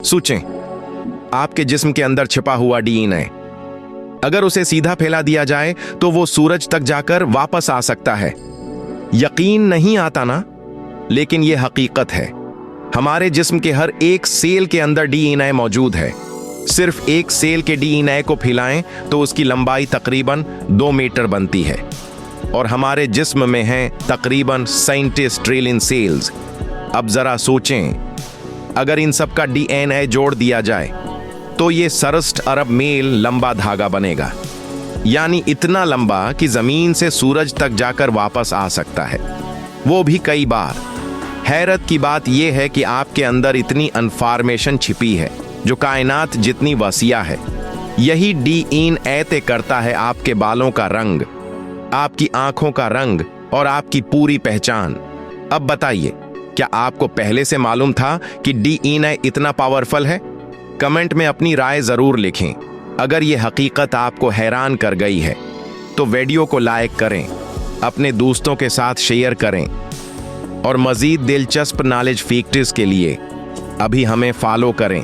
सोचें, आपके जिस्म के अंदर छिपा हुआ डीएनए, अगर उसे सीधा फैला दिया जाए तो वो सूरज तक जाकर वापस आ सकता है। यकीन नहीं आता ना? लेकिन ये हकीकत है। हमारे जिस्म के हर एक सेल के अंदर डीएनए मौजूद है। सिर्फ एक सेल के डीएनए को फैलाएं तो उसकी लंबाई तकरीबन 2 मीटर बनती है, और हमारे जिस्म में हैं तकरीबन 37 ट्रिलियन सेल्स। अब जरा सोचें, अगर इन सब का डीएनए जोड़ दिया जाए तो ये 67 अरब मील लंबा धागा बनेगा, यानी इतना लंबा कि जमीन से सूरज तक जाकर वापस आ सकता है, वो भी कई बार। हैरत की बात यह है कि आपके अंदर इतनी इन्फॉर्मेशन छिपी है जो कायनात जितनी वसीया है। यही डीएनए तय करता है आपके बालों का रंग, आपकी आंखों का रंग और आपकी पूरी पहचान। अब बताइए, क्या आपको पहले से मालूम था कि डीएनए इतना पावरफुल है? कमेंट में अपनी राय जरूर लिखें। अगर ये हकीकत आपको हैरान कर गई है तो वीडियो को लाइक करें, अपने दोस्तों के साथ शेयर करें, और मजीद दिलचस्प नॉलेज फैक्ट्स के लिए अभी हमें फॉलो करें।